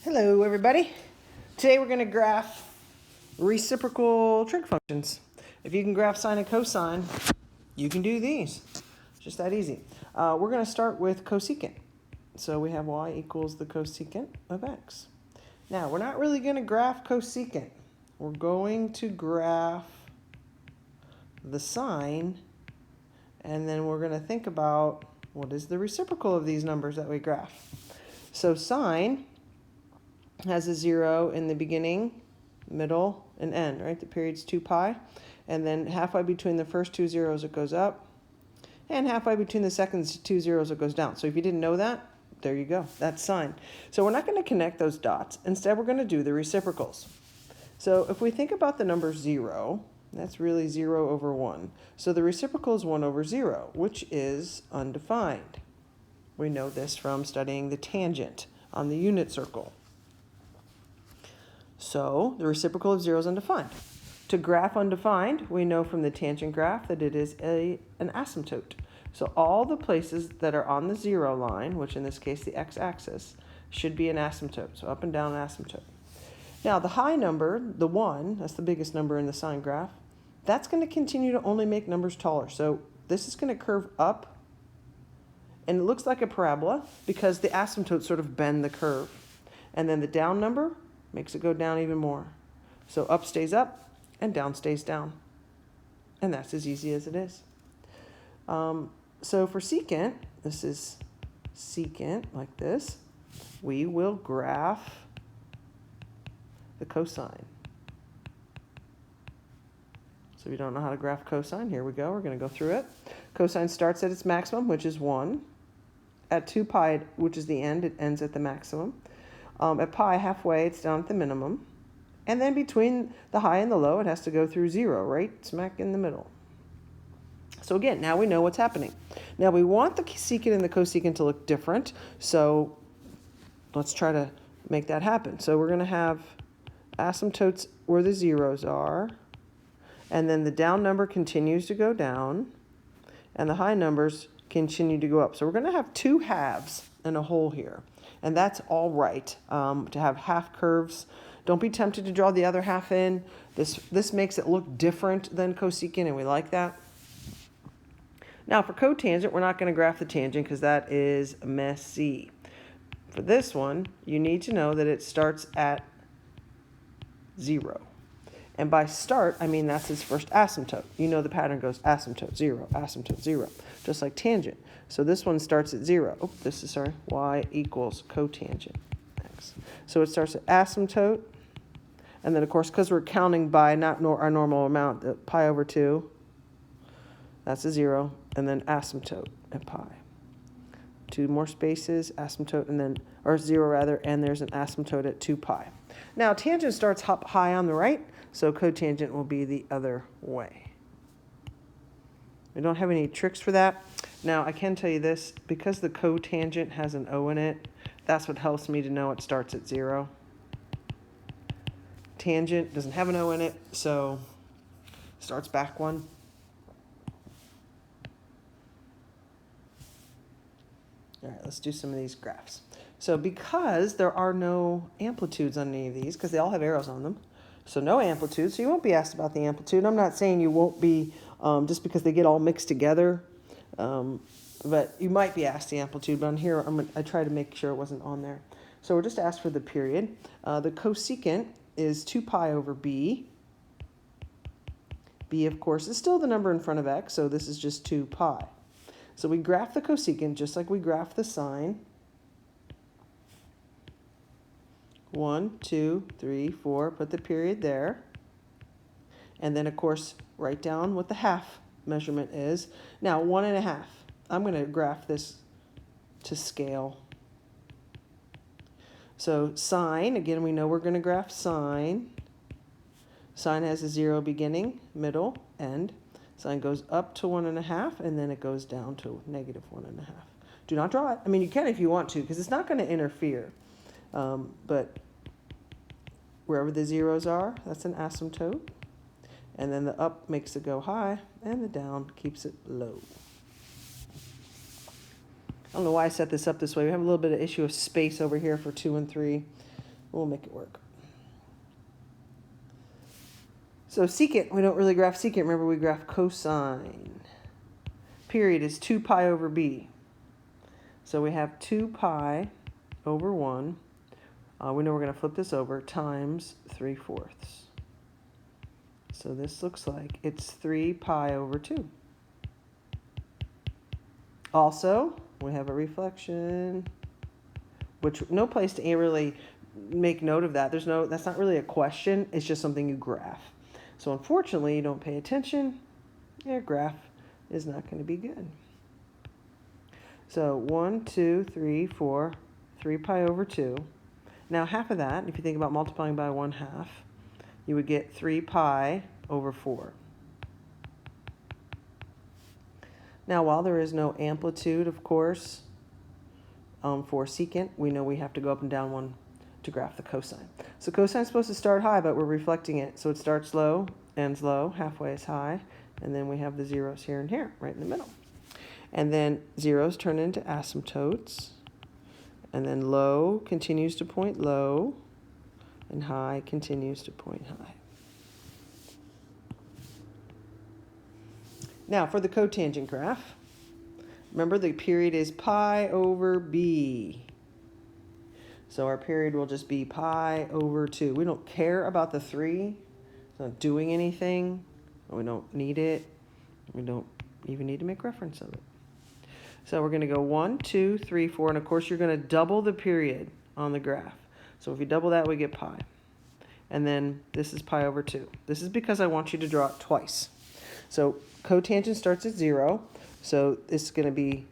Hello everybody. Today we're going to graph reciprocal trig functions. If you can graph sine and cosine, you can do these. Just that easy. We're going to start with cosecant. So we have y equals the cosecant of x. Now we're not really going to graph cosecant. We're going to graph the sine, and then we're going to think about what is the reciprocal of these numbers that we graph. So sine has a 0 in the beginning, middle, and end, right? The period's 2 pi. And then halfway between the first two zeros, it goes up. And halfway between the second two zeros, it goes down. So if you didn't know that, there you go. That's sine. So we're not going to connect those dots. Instead, we're going to do the reciprocals. So if we think about the number 0, that's really 0 over 1. So the reciprocal is 1 over 0, which is undefined. We know this from studying the tangent on the unit circle. So the reciprocal of 0 is undefined. To graph undefined, we know from the tangent graph that it is an asymptote. So all the places that are on the 0 line, which in this case the x-axis, should be an asymptote. So up and down asymptote. Now the high number, the 1, that's the biggest number in the sine graph, that's going to continue to only make numbers taller. So this is going to curve up, and it looks like a parabola because the asymptotes sort of bend the curve. And then the down number makes it go down even more. So up stays up and down stays down. And that's as easy as it is. So for secant, this is secant like this. We will graph the cosine. So if you don't know how to graph cosine, here we go. We're going to go through it. Cosine starts at its maximum, which is 1. At 2 pi, which is the end, it ends at the maximum. At pi, halfway, it's down at the minimum. And then between the high and the low, it has to go through 0, right? Smack in the middle. So again, now we know what's happening. Now we want the secant and the cosecant to look different. So let's try to make that happen. So we're going to have asymptotes where the zeros are. And then the down number continues to go down. And the high numbers continue to go up. So we're going to have two halves and a whole here. And that's all right to have half curves. Don't be tempted to draw the other half in. This makes it look different than cosecant, and we like that. Now for cotangent, we're not going to graph the tangent because that is messy. For this one, you need to know that it starts at 0. And by start, I mean that's its first asymptote. You know the pattern goes asymptote, 0, asymptote, 0, just like tangent. So this one starts at 0. Oh, this is, sorry, y equals cotangent x. So it starts at asymptote. And then, of course, because we're counting by not our normal amount, pi over 2, that's a 0. And then asymptote at pi. 2 more spaces, asymptote, and then, or 0 rather, and there's an asymptote at 2 pi. Now, tangent starts up high on the right, so cotangent will be the other way. We don't have any tricks for that. Now, I can tell you this, because the cotangent has an O in it, that's what helps me to know it starts at 0. Tangent doesn't have an O in it, so starts back 1. All right, let's do some of these graphs. So because there are no amplitudes on any of these, because they all have arrows on them, so no amplitude, so you won't be asked about the amplitude. I'm not saying you won't be just because they get all mixed together, but you might be asked the amplitude, but on here I try to make sure it wasn't on there. So we're just asked for the period. The cosecant is 2 pi over b. b, of course, is still the number in front of x, so this is just 2 pi. So we graph the cosecant just like we graph the sine. 1, 2, 3, 4, put the period there. And then, of course, write down what the half measurement is. Now, 1.5. I'm going to graph this to scale. So sine, again, we know we're going to graph sine. Sine has a 0 beginning, middle, end. Sine goes up to 1.5, and then it goes down to negative 1.5. Do not draw it. I mean, you can if you want to, because it's not going to interfere. But wherever the zeros are, that's an asymptote. And then the up makes it go high, and the down keeps it low. I don't know why I set this up this way. We have a little bit of issue of space over here for 2 and 3. We'll make it work. So secant, we don't really graph secant. Remember, we graph cosine. Period is 2 pi over b. So we have 2 pi over 1. We know we're going to flip this over, times 3/4. So this looks like it's 3 pi over 2. Also, we have a reflection, which no place to really make note of that. That's not really a question. It's just something you graph. So unfortunately, you don't pay attention, your graph is not going to be good. So 1, 2, 3, 4, 3 pi over 2. Now half of that, if you think about multiplying by 1/2, you would get 3 pi over 4. Now while there is no amplitude, of course, for secant, we know we have to go up and down one to graph the cosine. So cosine is supposed to start high, but we're reflecting it. So it starts low, ends low, halfway is high, and then we have the zeros here and here, right in the middle. And then zeros turn into asymptotes, and then low continues to point low, and high continues to point high. Now for the cotangent graph, remember the period is pi over b. So our period will just be pi over 2. We don't care about the 3. It's not doing anything. We don't need it. We don't even need to make reference of it. So we're going to go 1, 2, 3, 4. And of course, you're going to double the period on the graph. So if you double that, we get pi. And then this is pi over 2. This is because I want you to draw it twice. So cotangent starts at 0. So it's going to be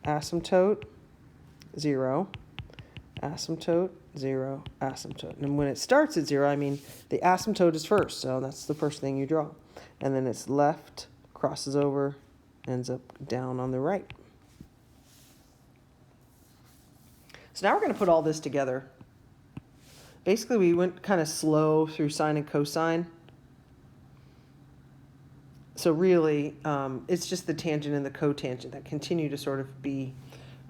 asymptote, 0. Asymptote, 0, asymptote. And when it starts at 0, I mean the asymptote is first, so that's the first thing you draw. And then it's left, crosses over, ends up down on the right. So now we're going to put all this together. Basically, we went kind of slow through sine and cosine. So really, it's just the tangent and the cotangent that continue to sort of be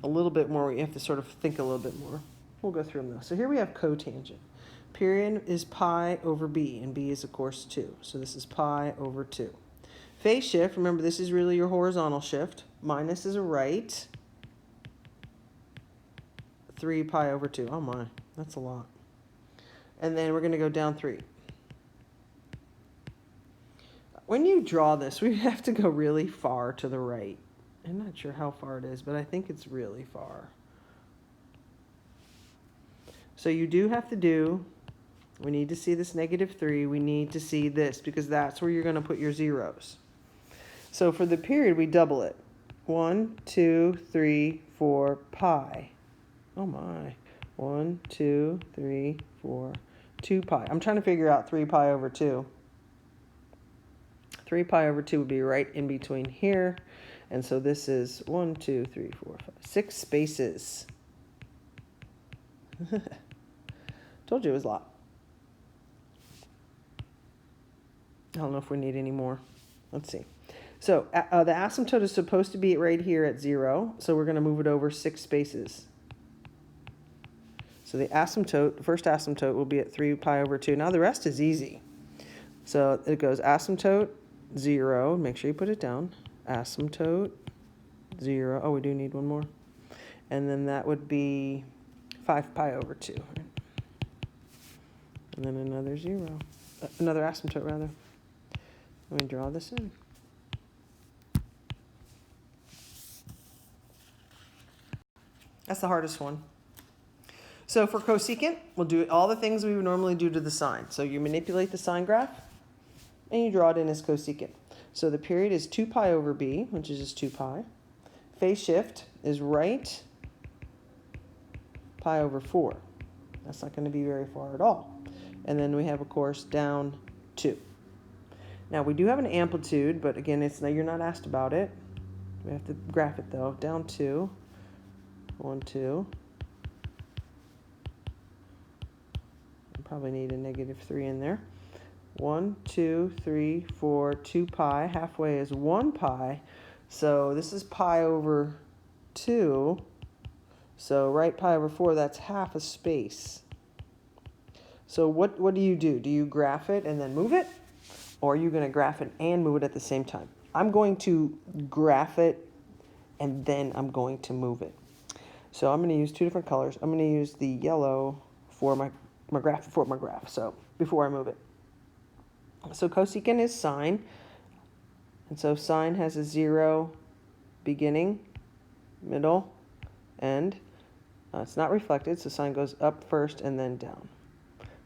a little bit more. You have to sort of think a little bit more. We'll go through them though. So here we have cotangent. Period is pi over b, and b is of course 2. So this is pi over 2. Phase shift, remember this is really your horizontal shift. Minus is a right. 3 pi over 2. Oh my, that's a lot. And then we're going to go down 3. When you draw this, we have to go really far to the right. I'm not sure how far it is, but I think it's really far. So you do have to do, we need to see this -3. We need to see this because that's where you're going to put your zeros. So for the period, we double it. 1, 2, 3, 4, pi. Oh my. 1, 2, 3, 4, 2 pi. I'm trying to figure out 3 pi over 2. 3 pi over 2 would be right in between here. And so this is 1, 2, 3, 4, 5, 6 spaces. Told you it was a lot. I don't know if we need any more. Let's see. So the asymptote is supposed to be right here at 0. So we're going to move it over 6 spaces. So the asymptote, the first asymptote will be at 3 pi over 2. Now the rest is easy. So it goes asymptote, 0. Make sure you put it down. Asymptote, 0. Oh, we do need one more. And then that would be 5 pi over 2. And then another 0. Another asymptote, rather. Let me draw this in. That's the hardest one. So for cosecant, we'll do all the things we would normally do to the sine. So you manipulate the sine graph, and you draw it in as cosecant. So the period is 2 pi over b, which is just 2 pi. Phase shift is right pi over 4. That's not going to be very far at all. And then we have, of course, down 2. Now we do have an amplitude, but again, you're not asked about it. We have to graph it though. Down 2, 1, 2. I probably need a -3 in there. 1, 2, 3, 4, 2 pi. Halfway is 1 pi. So this is pi over 2. So right pi over 4, that's half a space. So what do you do? Do you graph it and then move it? Or are you going to graph it and move it at the same time? I'm going to graph it and then I'm going to move it. So I'm going to use two different colors. I'm going to use the yellow for my graph, so before I move it. So cosecant is sine. And so sine has a 0 beginning, middle, end. It's not reflected, so sine goes up first and then down.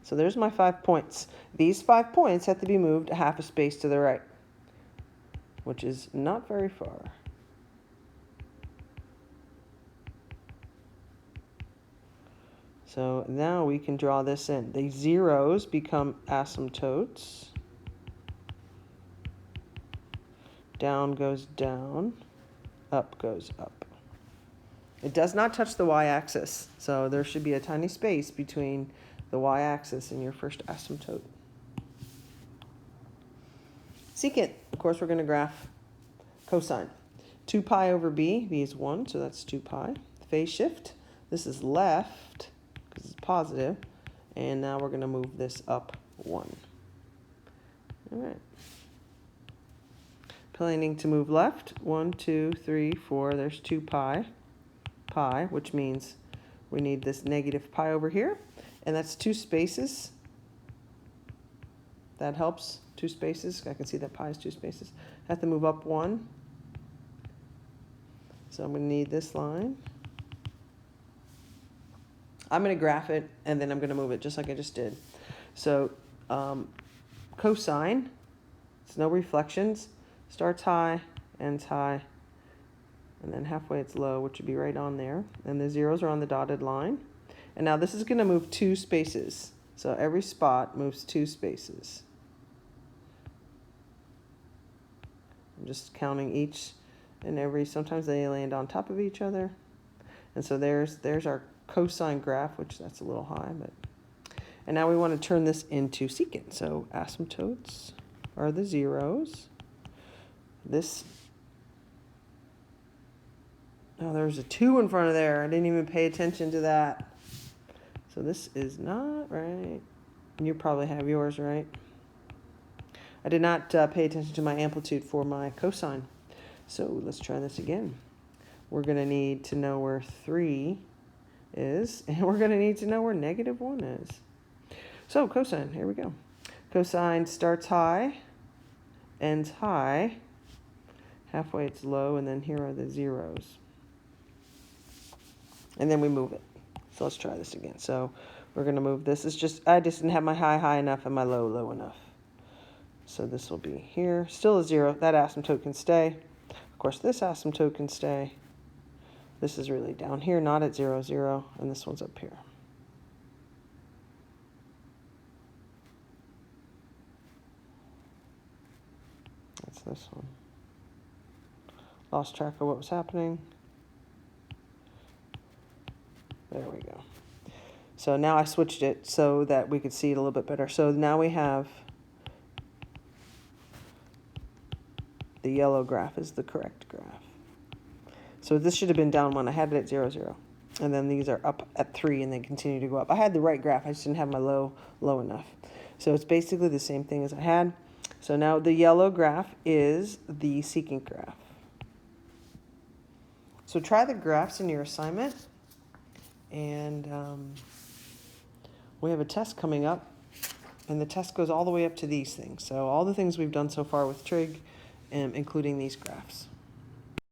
So there's my 5 points. These 5 points have to be moved a half a space to the right, which is not very far. So now we can draw this in. The zeros become asymptotes. Down goes down, up goes up. It does not touch the y-axis, so there should be a tiny space between the y-axis and your first asymptote. Secant, of course, we're going to graph cosine. 2 pi over b, b is 1, so that's 2 pi. Phase shift, this is left, because it's positive, and now we're going to move this up 1. All right. Planning to move left, 1, 2, 3, 4, there's 2 pi, which means we need this negative pi over here, and that's 2 spaces. That helps, 2 spaces. I can see that pi is 2 spaces. I have to move up 1. So I'm going to need this line. I'm going to graph it, and then I'm going to move it just like I just did. So cosine, it's no reflections, starts high, ends high, and then halfway it's low, which would be right on there. And the zeros are on the dotted line. And now this is going to move 2 spaces. So every spot moves 2 spaces. I'm just counting each and every, sometimes they land on top of each other. And so there's our cosine graph, which that's a little high, but. And now we want to turn this into secant. So asymptotes are the zeros. This, oh, there's a 2 in front of there. I didn't even pay attention to that. So this is not right. You probably have yours right. I did not pay attention to my amplitude for my cosine. So let's try this again. We're going to need to know where 3 is, and we're going to need to know where negative 1 is. So cosine, here we go. Cosine starts high, ends high, halfway it's low, and then here are the zeros. And then we move it. So let's try this again. So we're going to move this. It's just, I just didn't have my high high enough and my low low enough. So this will be here. Still a 0. That asymptote can stay. Of course, this asymptote can stay. This is really down here, not at 0, 0, and this one's up here. That's this one. Lost track of what was happening. There we go. So now I switched it so that we could see it a little bit better. So now we have the yellow graph is the correct graph. So this should have been down 1. I had it at 0, 0. And then these are up at 3 and they continue to go up. I had the right graph. I just didn't have my low enough. So it's basically the same thing as I had. So now the yellow graph is the secant graph. So try the graphs in your assignment. And we have a test coming up. And the test goes all the way up to these things. So all the things we've done so far with trig, including these graphs.